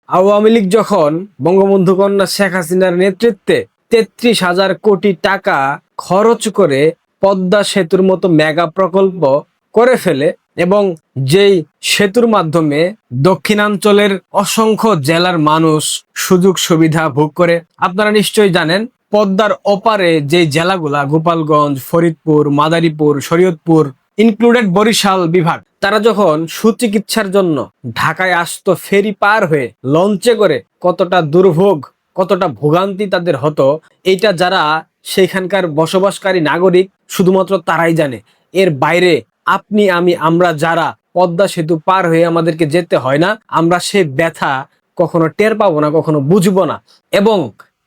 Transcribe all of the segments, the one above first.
আওয়ামী লীগ যখন বঙ্গবন্ধু কন্যা শেখ হাসিনার নেতৃত্বে 33,000 কোটি টাকা খরচ করে পদ্মা সেতুর মতো মেগা প্রকল্প করে ফেলে এবং যেই সেতুর মাধ্যমে দক্ষিণাঞ্চলের অসংখ্য জেলার মানুষ সুযোগ সুবিধা ভোগ করে, আপনারা নিশ্চয়ই জানেন পদ্মার ওপারে যে জেলাগুলা গোপালগঞ্জ, ফরিদপুর, মাদারীপুর, শরীয়তপুর ইনক্লুডেড বরিশাল বিভাগ, তারা যখন সুচিকিৎসার জন্য ঢাকায় আসতো ফেরি পার হয়ে লঞ্চে করে, কতটা দুর্ভোগ কতটা ভোগান্তি তাদের হতো, এইটা যারা সেখানকার বসবাসকারী নাগরিক শুধুমাত্র তারাই জানে। এর বাইরে আপনি আমি আমরা যারা পদ্মা সেতু পার হয়ে আমাদেরকে যেতে হয় না, আমরা সে ব্যথা কখনো টের পাবো না, কখনো বুঝবো না, এবং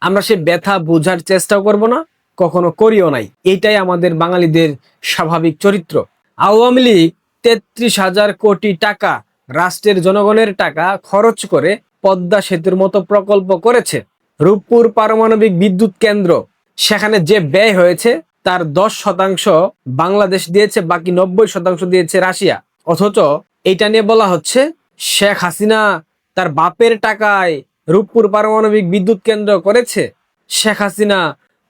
আমরা সে ব্যথা বোঝার চেষ্টাও করব না, কখনো করিও নাই। এটাই আমাদের বাঙালিদের স্বাভাবিক চরিত্র। আওয়ামী লীগ 33,000 কোটি টাকা রাষ্ট্রের জনগণের টাকা খরচ করে পদ্মা সেতুর মতো প্রকল্প করেছে। রূপপুর পারমাণবিক বিদ্যুৎ কেন্দ্র, সেখানে যে ব্যয় হয়েছে তার 10% বাংলাদেশ দিয়েছে, বাকি 90% দিয়েছে রাশিয়া। অথচ এটা নিয়ে বলা হচ্ছে শেখ হাসিনা তার বাপের টাকায় রূপপুর পারমাণবিক বিদ্যুৎ কেন্দ্র করেছে, শেখ হাসিনা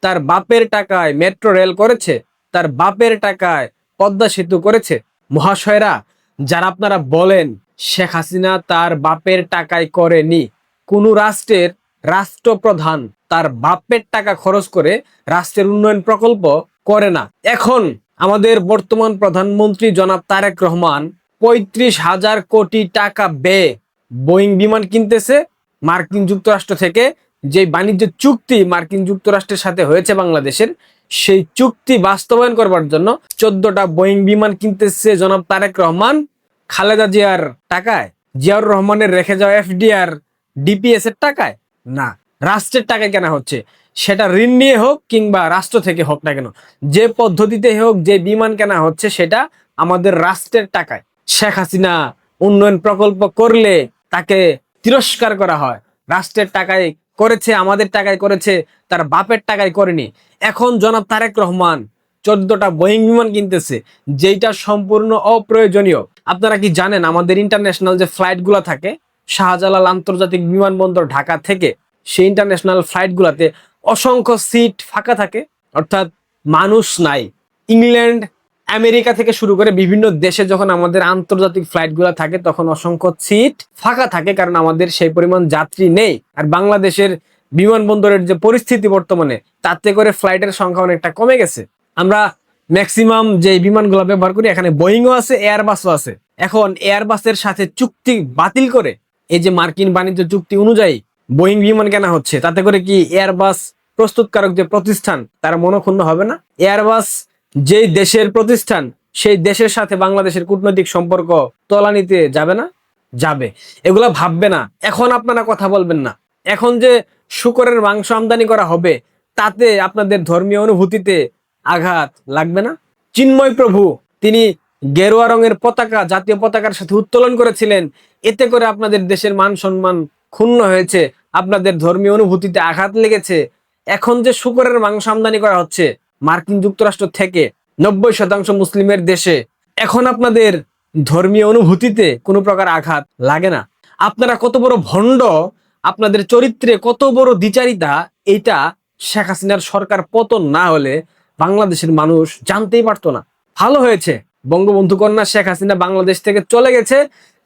তার বাপের টাকায় মেট্রো রেল করেছে, তার বাপের টাকায় পদ্মা সেতু করেছে। মহাশয়রা, যারা আপনারা বলেন শেখ হাসিনা তার বাপের টাকায় করেনি, কোন রাষ্ট্রের রাষ্ট্রপ্রধান তার বাপের টাকা খরচ করে রাষ্ট্রের উন্নয়ন প্রকল্প করে না। এখন আমাদের বর্তমান প্রধানমন্ত্রী জনাব তারেক রহমান 35,000 কোটি টাকা ব্যয়ে বোয়িং বিমান কিনতেছে মার্কিন যুক্তরাষ্ট্র থেকে। যে বাণিজ্য চুক্তি মার্কিন যুক্তরাষ্ট্রের সাথে হয়েছে বাংলাদেশের, সেই চুক্তি বাস্তবায়ন করবার জন্য 14টা বোয়িং বিমান কিনতেছে জনাব তারেক রহমান খালেদা জিয়ার টাকায়, জিয়াউর রহমানের রেখে যাওয়া এফডিআর ডিপিএস এর টাকায় না, রাষ্ট্রের টাকায় কেনা হচ্ছে। সেটা ঋণ নিয়ে হোক কিংবা রাষ্ট্র থেকে হোক না কেন, যে পদ্ধতিতে হোক যে বিমান কেনা হচ্ছে সেটা আমাদের রাষ্ট্রের টাকায়। শেখ হাসিনা উন্নয়ন প্রকল্প করলে তাকে তিরস্কার করা হয়, রাষ্ট্রের টাকায় করেছে, আমাদের টাকায় করেছে, তার বাপের টাকায় করেনি। এখন জনাব তারেক রহমান 14টা বোয়িং বিমান কিনতেছে, যেটা সম্পূর্ণ অপ্রয়োজনীয়। আপনারা কি জানেন আমাদের ইন্টারন্যাশনাল যে ফ্লাইটগুলো থাকে শাহজালাল আন্তর্জাতিক বিমানবন্দর ঢাকা থেকে, সেই ইন্টারন্যাশনাল ফ্লাইটগুলোতে অসংখ্য সিট ফাঁকা থাকে, অর্থাৎ মানুষ নাই। ইংল্যান্ড, আমেরিকা থেকে শুরু করে বিভিন্ন দেশে যখন আমাদের আন্তর্জাতিক ফ্লাইটগুলো থাকে তখন অসংখ্য সিট ফাঁকা থাকে, কারণ আমাদের সেই পরিমাণ যাত্রী নেই। আর বাংলাদেশের বিমানবন্দরের যে পরিস্থিতি বর্তমানে, তাতে করে ফ্লাইটের সংখ্যা অনেকটা কমে গেছে। আমরা ম্যাক্সিমাম যে বিমানগুলো ব্যবহার করি এখানে বোয়িংও আছে, এয়ারবাসও আছে। এখন এয়ারবাসের সাথে চুক্তি বাতিল করে এই যে মার্কিন বাণিজ্য চুক্তি অনুযায়ী বোয়িং বিমান কেনা হচ্ছে, তাতে করে কি এয়ারবাস প্রস্তুতকারক যে প্রতিষ্ঠান তারা মনক্ষুণ্ণ হবে না? এয়ারবাস যেই দেশের প্রতিষ্ঠান, সেই দেশের সাথে বাংলাদেশের কূটনৈতিক সম্পর্ক তলানিতে যাবে না? যাবে। এগুলা ভাববে না। এখন আপনারা কথা বলবেন না। এখন যে শূকরের মাংস আমদানি করা হবে, তাতে আপনাদের ধর্মীয় অনুভূতিতে আঘাত লাগবে না? চিন্ময় প্রভু তিনি গেরুয়া রঙের পতাকা জাতীয় পতাকার সাথে উত্তোলন করেছিলেন, এতে করে আপনাদের দেশের মান সম্মান ক্ষুণ্ণ হয়েছে, আপনাদের ধর্মীয় অনুভূতিতে আঘাত লেগেছে। এখন যে শূকরের মাংস আমদানি করা হচ্ছে মার্কিন যুক্তরাষ্ট্র থেকে 90% মুসলিমের দেশে, এখন আপনাদের ধর্মীয় অনুভূতিতে কোনো প্রকার আঘাত লাগে না? আপনারা কত বড় ভণ্ড, আপনাদের চরিত্রে কত বড় দ্বিচারিতা, এটা শেখ হাসিনার সরকার পতন না হলে বাংলাদেশের মানুষ জানতেই পারতো না। ভালো হয়েছে বঙ্গবন্ধু কন্যা শেখ হাসিনা বাংলাদেশ থেকে চলে গেছে।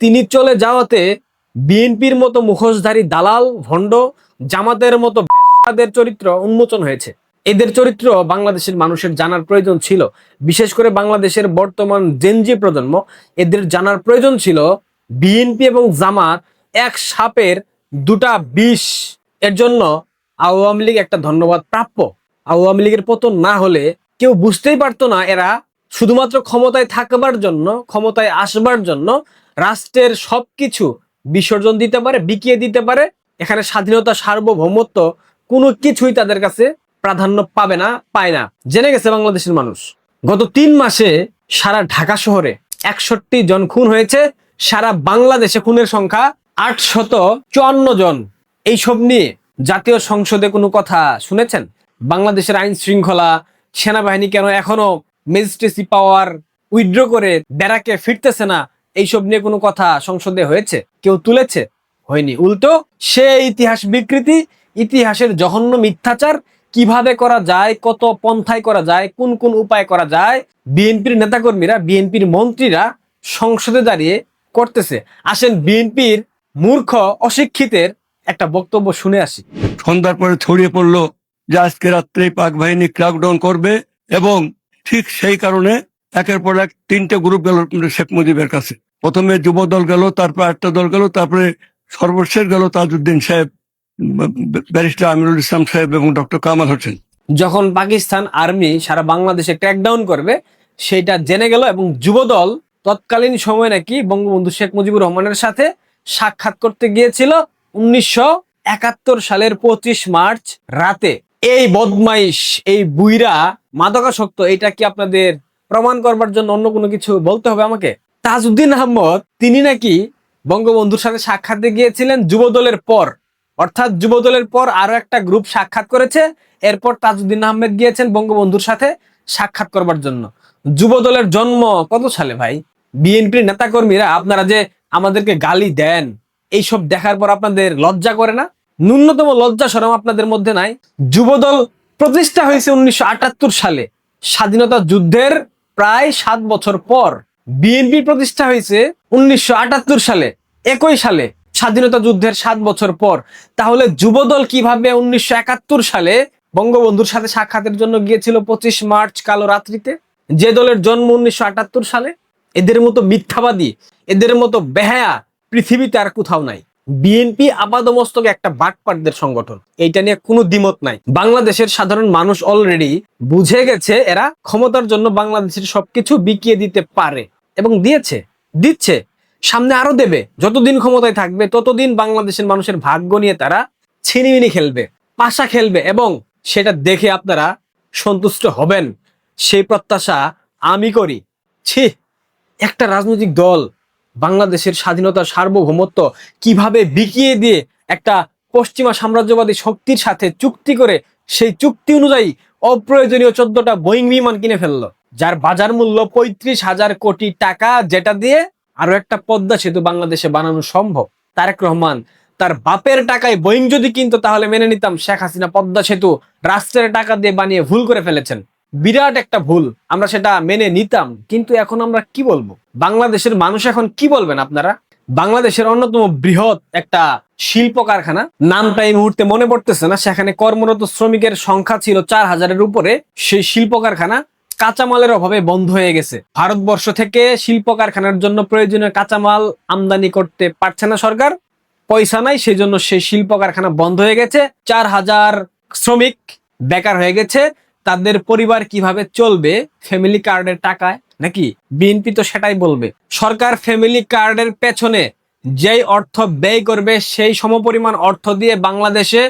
তিনি চলে যাওয়াতে বিএনপির মতো মুখোশধারী দালাল, ভণ্ড, জামাতের মতো বেশ্যাদের চরিত্র উন্মোচন হয়েছে। এদের চরিত্র বাংলাদেশের মানুষের জানার প্রয়োজন ছিল। বিশেষ করে বাংলাদেশের বর্তমান জেনজি প্রজন্ম, এদের জানার প্রয়োজন ছিল বিএনপি এবং জামাত এক সাপের দুটা বিষ। এর জন্য আওয়ামী লীগ একটা ধন্যবাদ প্রাপ্য। আওয়ামী লীগের পতন না হলে কেউ বুঝতেই পারতো না এরা শুধুমাত্র ক্ষমতায় থাকবার জন্য, ক্ষমতায় আসবার জন্য রাষ্ট্রের সবকিছু বিসর্জন দিতে পারে, বিকিয়ে দিতে পারে। এখানে স্বাধীনতা, সার্বভৌমত্ব কোনো কিছুই তাদের কাছে প্রাধান্য পাবে না, পায় না, জেনে গেছে বাংলাদেশের মানুষ। গত 3 মাসে সারা ঢাকা শহরে 61 জন খুন হয়েছে, সারা বাংলাদেশে খুনের সংখ্যা 854 জন। এইসব নিয়ে জাতীয় সংসদে কোনো কথা শুনেছেন? বাংলাদেশের আইন শৃঙ্খলা, সেনাবাহিনী কেন এখনো ম্যাজিস্ট্রেসি পাওয়ার উইথড্র করে ব্যারাকে ফিরতেছে না, এইসব নিয়ে কোনো কথা সংসদে হয়েছে? কেউ তুলেছে? হয়নি, উল্টো সে ইতিহাস বিকৃতি, ইতিহাসের জঘন্য মিথ্যাচার কিভাবে করা যায়, কত পন্থায় করা যায়, কোন কোন উপায় করা যায়, বিএনপির নেতাকর্মীরা, বিএনপির মন্ত্রীরা সংসদে দাঁড়িয়ে করতেছে। আসেন বিএনপির মূর্খ অশিক্ষিতের একটা বক্তব্য শুনে আসি। সন্ধ্যার পরে ছড়িয়ে পড়লো যে আজকে রাত্রে পাক বাহিনী ক্র্যাকডাউন করবে, এবং ঠিক সেই কারণে একের পর এক 3টে গ্রুপ গেল শেখ মুজিবের কাছে। প্রথমে যুব দল গেল, তারপর একটা দল গেল, তারপরে সর্বশেষ গেল তাজউদ্দিন সাহেব, ব্যারিস্টার আমিরুল ইসলাম সাহেব এবং ডক্টর কামাল হোসেন। যখন পাকিস্তান আর্মি সারা বাংলাদেশে ক্র্যাকডাউন করবে সেটা জেনে গেল, এবং যুবদল তৎকালীন সময় নাকি বঙ্গবন্ধু শেখ মুজিবুর রহমানের সাথে সাক্ষাৎ করতে গিয়েছিল 1971 সালের 25 মার্চ রাতে। এই বদমাইশ, এই বুইরা মাদকাসক্ত, এটা কি আপনাদের প্রমাণ করবার জন্য অন্য কোনো কিছু বলতে হবে আমাকে? তাজউদ্দিন আহমদ তিনি নাকি বঙ্গবন্ধুর সাথে সাক্ষাতে গিয়েছিলেন যুবদলের পর, অর্থাৎ যুবদলের পর আরো একটা গ্রুপ সাক্ষাৎ করেছে, এরপর তাজউদ্দিন আহমেদ গিয়েছেন বঙ্গবন্ধুর সাথে সাক্ষাৎ করবার জন্য। যুবদলের জন্ম কত সালে ভাই? বিএনপির নেতাকর্মীরা আপনারা যে আমাদেরকে গালি দেন, এইসব দেখার পর আপনাদের লজ্জা করে না? ন্যূনতম লজ্জা শরম আপনাদের মধ্যে নাই? যুবদল প্রতিষ্ঠা হয়েছে 1978 সালে, স্বাধীনতা যুদ্ধের প্রায় 7 বছর পর। বিএনপি প্রতিষ্ঠা হয়েছে 1978 সালে, একই সালে, স্বাধীনতা যুদ্ধের 7 বছর পর। তাহলে যুবদল কিভাবে 1971 সালে বঙ্গবন্ধুর সাথে সাক্ষাতের জন্য গিয়েছিল 25 মার্চ কালো রাত্রিতে? যে দলের জন্ম 1978 সালে। এদের মতো মিথ্যাবাদী, এদের মতো বেহায়া পৃথিবীতে আর কোথাও নাই। বিএনপি আপাদমস্তক একটা বাটপাটদের সংগঠন, এইটা নিয়ে কোনো দ্বিমত নাই। বাংলাদেশের সাধারণ মানুষ অলরেডি বুঝে গেছে এরা ক্ষমতার জন্য বাংলাদেশের সবকিছু বিকিয়ে দিতে পারে, এবং দিয়েছে, দিচ্ছে, সামনে আরো দেবে। যতদিন ক্ষমতায় থাকবে ততদিন বাংলাদেশের মানুষের ভাগ্য নিয়ে তারা ছিনিমিনি খেলবে, পাশা খেলবে, এবং সেটা দেখে আপনারা সন্তুষ্ট হবেন, সেই প্রত্যাশা আমি করি। ছি, একটা রাজনৈতিক দল বাংলাদেশের স্বাধীনতা, সার্বভৌমত্ব কিভাবে বিকিয়ে দিয়ে একটা পশ্চিমা সাম্রাজ্যবাদী শক্তির সাথে চুক্তি করে সেই চুক্তি অনুযায়ী অপ্রয়োজনীয় 14টা বোয়িং বিমান কিনে ফেললো, যার বাজার মূল্য 35,000 কোটি টাকা, যেটা দিয়ে আরো একটা পদ্মা সেতু বাংলাদেশে বানানো সম্ভব। তারেক রহমান তার বাপের টাকায় বোয়িং যদি কিনতো তাহলে মেনে নিতাম। শেখ হাসিনা পদ্মা সেতু রাষ্ট্রের টাকা দিয়ে বানিয়ে ভুল করে ফেলেছেন, বিরাট একটা ভুল, আমরা সেটা মেনে নিতাম। কিন্তু এখন আমরা কি বলবো? বাংলাদেশের মানুষ এখন কি বলবেন আপনারা? বাংলাদেশের অন্যতম বৃহৎ একটা শিল্প কারখানা, নামটা এই মুহূর্তে মনে পড়তেছে না, সেখানে কর্মরত শ্রমিকের সংখ্যা ছিল 4,000-এর উপরে। সেই শিল্প কারখানা কাঁচামালের অভাবে বন্ধ হয়ে গেছে। ভারতবর্ষ থেকে শিল্প কারখানার জন্য প্রয়োজনীয় কাঁচামাল আমদানি করতে পারছে না সরকার, পয়সা নাই, সেই জন্য সেই শিল্প কারখানা বন্ধ হয়ে গেছে। 4,000 শ্রমিক বেকার হয়ে গেছে। তাদের পরিবার কিভাবে চলবে? ফ্যামিলি কার্ডের টাকায় নাকি? বিএনপি তো সেটাই বলবে। সরকার ফ্যামিলি কার্ডের পেছনে যেই অর্থ ব্যয় করবে সেই সমপরিমাণ অর্থ দিয়ে বাংলাদেশে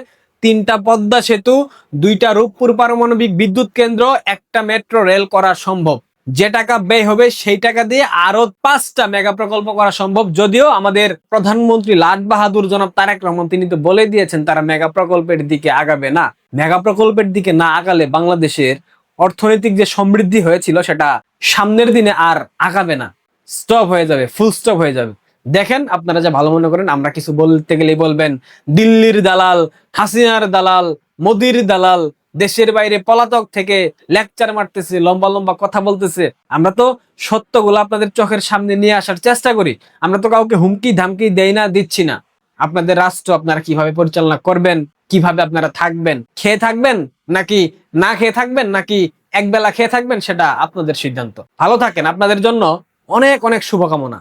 3টা পদ্মা সেতু, 2টা রূপপুর পারমাণবিক বিদ্যুৎ কেন্দ্র, একটা মেট্রো রেল করা সম্ভব। যে টাকা ব্যয় হবে সেই টাকা দিয়ে আরো 5টা মেগা প্রকল্প করা সম্ভব। যদিও আমাদের প্রধানমন্ত্রী লাট বাহাদুর জনাব তারেক রহমান তিনি তো বলে দিয়েছেন তারা মেগা প্রকল্পের দিকে আগাবে না। মেগা প্রকল্পের দিকে না আগালে বাংলাদেশের অর্থনৈতিক যে সমৃদ্ধি হয়েছিল সেটা সামনের দিনে আর আগাবে না, স্টপ হয়ে যাবে, ফুল স্টপ হয়ে যাবে। দেখেন, আপনারা যা ভালো মনে করেন, আমরা কিছু বলতে গেলেই বলবেন দিল্লির দালাল, হাসিনার দালাল, মোদির দালাল, দেশের বাইরে পলাতক থেকে লেকচার মারতেছে, লম্বা লম্বা কথা বলতেছে। আমরা তো সত্যগুলো আপনাদের চোখের সামনে নিয়ে আসার চেষ্টা করি। আমরা তো কাউকে হুমকি ধামকি দেই না, দিচ্ছি না। আপনাদের রাষ্ট্র আপনারা কিভাবে পরিচালনা করবেন, কিভাবে আপনারা থাকবেন, খেয়ে থাকবেন নাকি না খেয়ে থাকবেন, নাকি একবেলা খেয়ে থাকবেন, সেটা আপনাদের সিদ্ধান্ত। ভালো থাকেন, আপনাদের জন্য অনেক অনেক শুভকামনা।